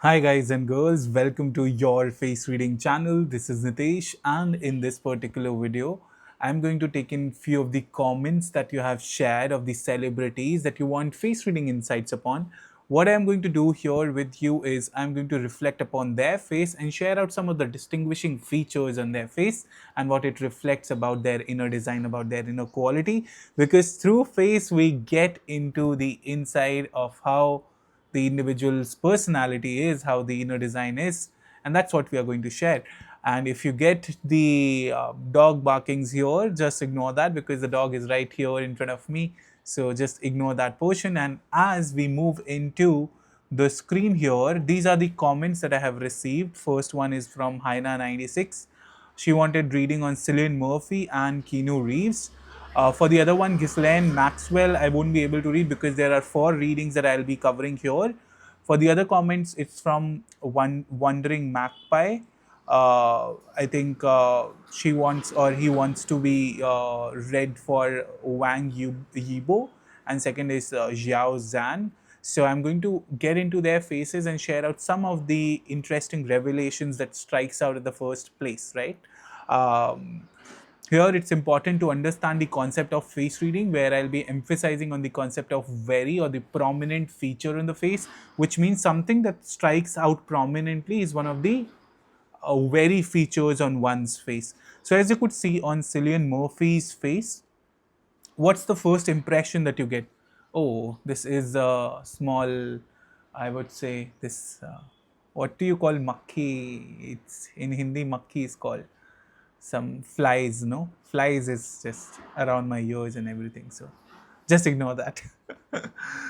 Hi guys and girls, welcome to your face reading channel. This is Nitesh, and in this particular video, I'm going to take in few of the comments that you have shared of the celebrities that you want face reading insights upon. What I'm going to do here with you is I'm going to reflect upon their face and share out some of the distinguishing features on their face and what it reflects about their inner design, about their inner quality, because through face we get into the inside of how the individual's personality is, how the inner design is, and that's what we are going to share. And if you get the dog barkings here, just ignore that because the dog is right here in front of me. So just ignore that portion. And as we move into the screen here, these are the comments that I have received. First one is from Haina96. She wanted reading on Cillian Murphy and Keanu Reeves. For the other one, Ghislaine Maxwell, I won't be able to read because there are 4 readings that I'll be covering here. For the other comments, it's from one Wandering Magpie. I think she wants or he wants to be read for Wang Yibo, and second is Xiao Zhan. So I'm going to get into their faces and share out some of the interesting revelations that strikes out at the first place, right? Um, Here, it's important to understand the concept of face reading, where I'll be emphasizing on the concept of very or the prominent feature in the face, which means something that strikes out prominently is one of the very features on one's face. So, as you could see on Cillian Murphy's face, what's the first impression that you get? Oh, this is a small, I would say, this, what do you call makhi? It's in Hindi, makhi is called some flies, no? Flies is just around my ears and everything. So just ignore that.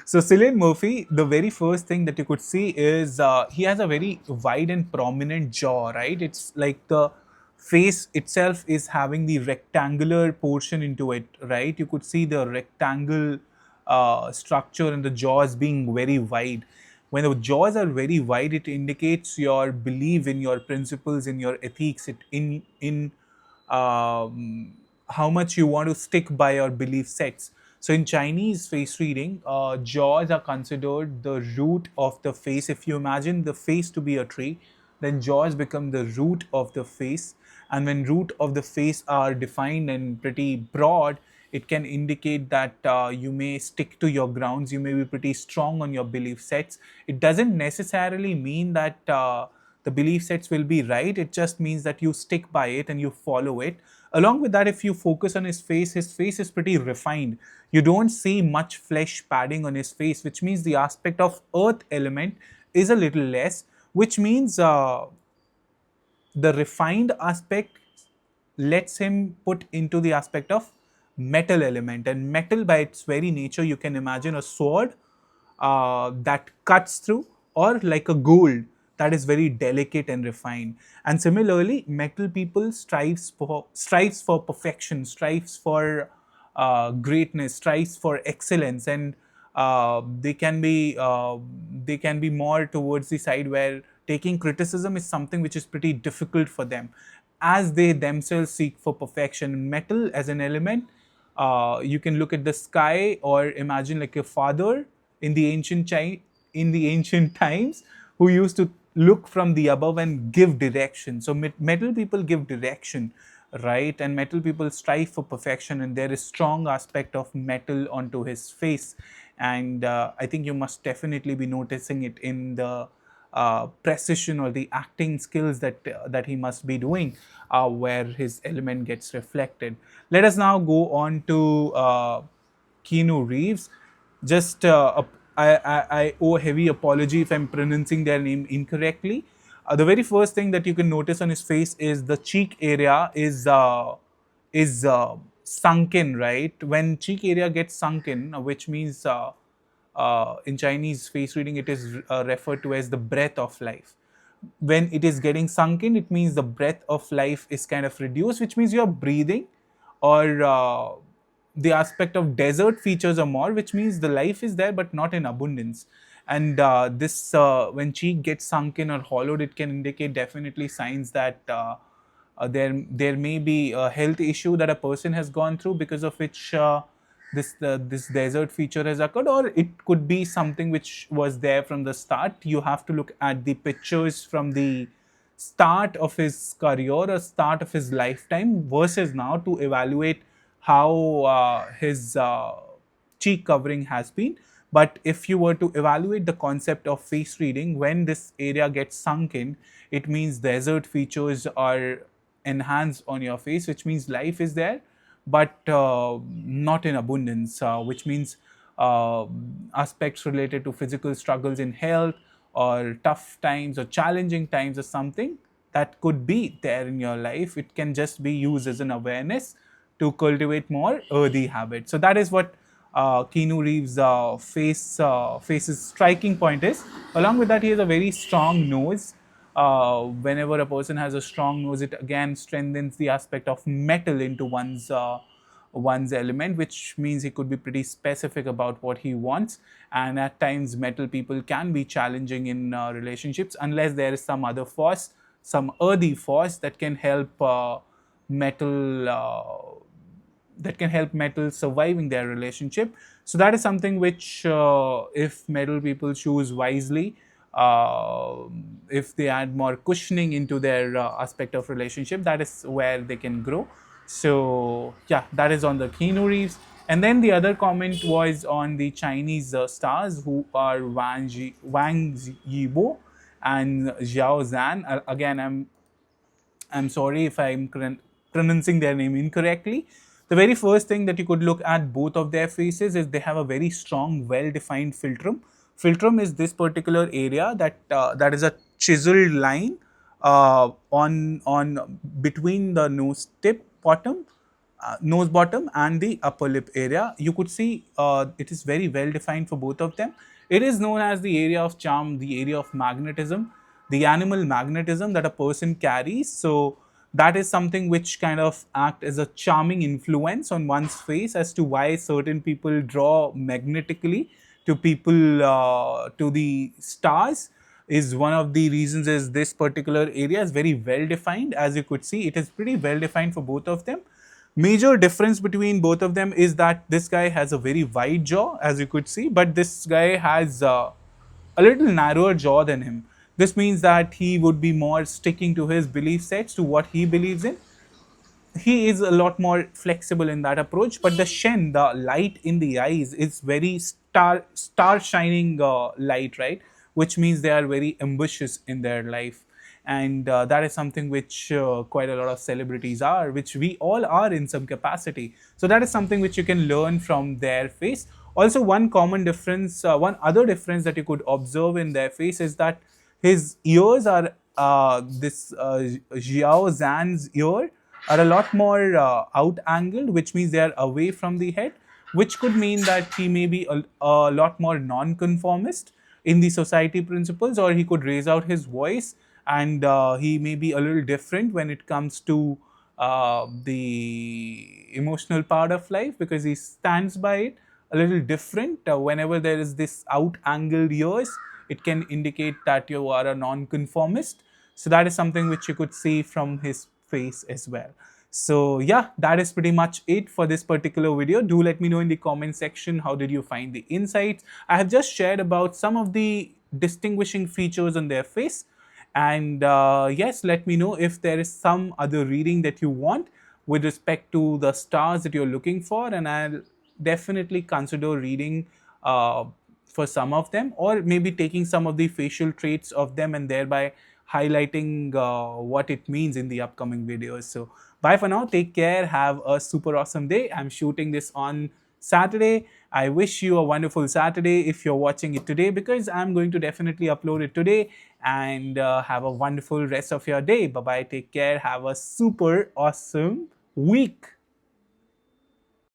So Cillian Murphy, the very first thing that you could see is he has a very wide and prominent jaw, right? It's like the face itself is having the rectangular portion into it, right? You could see the rectangle structure and the jaws being very wide. When the jaws are very wide, it indicates your belief in your principles, in your ethics, in how much you want to stick by your belief sets. So in Chinese face reading, jaws are considered the root of the face. If you imagine the face to be a tree, then jaws become the root of the face. And when root of the face are defined and pretty broad, it can indicate that you may stick to your grounds, you may be pretty strong on your belief sets. It doesn't necessarily mean that the belief sets will be right. It just means that you stick by it and you follow it. Along with that, if you focus on his face is pretty refined. You don't see much flesh padding on his face, which means the aspect of earth element is a little less, which means the refined aspect lets him put into the aspect of metal element. And metal by its very nature, you can imagine a sword that cuts through, or like a gold that is very delicate and refined. And similarly, metal people strives for perfection, strives for greatness, strives for excellence. And they can be more towards the side where taking criticism is something which is pretty difficult for them, as they themselves seek for perfection. Metal as an element, you can look at the sky or imagine like a father in the in the ancient times, who used to look from the above and give direction. So metal people give direction, right? And metal people strive for perfection, and there is strong aspect of metal onto his face. And I think you must definitely be noticing it in the precision or the acting skills that he must be doing, where his element gets reflected. Let us now go on to Keanu Reeves. Just I owe a heavy apology if I'm pronouncing their name incorrectly. The very first thing that you can notice on his face is the cheek area is sunken, right? When cheek area gets sunken, which means in Chinese face reading, it is referred to as the breath of life. When it is getting sunken, it means the breath of life is kind of reduced, which means you're breathing, or the aspect of desert features are more, which means the life is there but not in abundance. And this when cheek gets sunken or hollowed, it can indicate definitely signs that there may be a health issue that a person has gone through, because of which this desert feature has occurred, or it could be something which was there from the start. You have to look at the pictures from the start of his career or start of his lifetime versus now to evaluate how his cheek covering has been. But if you were to evaluate the concept of face reading, when this area gets sunk in, it means desert features are enhanced on your face, which means life is there, but not in abundance, which means uh, aspects related to physical struggles in health or tough times or challenging times or something that could be there in your life. It can just be used as an awareness to cultivate more earthy habits. So that is what Keanu Reeves' face's striking point is. Along with that, he has a very strong nose. Whenever a person has a strong nose, it again strengthens the aspect of metal into one's element, which means he could be pretty specific about what he wants. And at times, metal people can be challenging in relationships unless there is some other force, some earthy force that can help metal. That can help metal surviving their relationship. So that is something which, if metal people choose wisely, uh, if they add more cushioning into their aspect of relationship, that is where they can grow. So yeah, that is on the Keanu Reeves. And then the other comment was on the Chinese stars who are Wang Yibo and Xiao Zhan. Again, I'm sorry if I'm pronouncing their name incorrectly. The very first thing that you could look at both of their faces is they have a very strong, well-defined philtrum. Philtrum is this particular area that is a chiseled line on between the nose bottom and the upper lip area. You could see it is very well defined for both of them. It is known as the area of charm, the area of magnetism, the animal magnetism that a person carries. So that is something which kind of act as a charming influence on one's face as to why certain people draw magnetically to people, to the stars. Is one of the reasons is this particular area is very well defined. As you could see, it is pretty well defined for both of them. Major difference between both of them is that this guy has a very wide jaw, as you could see, but this guy has a little narrower jaw than him. This means that he would be more sticking to his belief sets, to what he believes in. He is a lot more flexible in that approach. But the shen, the light in the eyes, is very star shining light, right? Which means they are very ambitious in their life, and that is something which quite a lot of celebrities are, which we all are in some capacity. So that is something which you can learn from their face. Also, one common difference, one other difference that you could observe in their face is that his ears are this Xiao Zhan's ear are a lot more out angled, which means they are away from the head, which could mean that he may be a lot more non-conformist in the society principles, or he could raise out his voice, and he may be a little different when it comes to the emotional part of life, because he stands by it a little different. Whenever there is this out angled ears, it can indicate that you are a non-conformist. So that is something which you could see from his face as well. So yeah, that is pretty much it for this particular video. Do let me know in the comment section, how did you find the insights. I have just shared about some of the distinguishing features on their face. And yes, let me know if there is some other reading that you want with respect to the stars that you're looking for, and I'll definitely consider reading for some of them, or maybe taking some of the facial traits of them and thereby highlighting what it means in the upcoming videos. So bye for now, take care, have a super awesome day. I'm shooting this on Saturday. I wish you a wonderful Saturday if you're watching it today, because I'm going to definitely upload it today. And have a wonderful rest of your day. Bye bye, take care, have a super awesome week.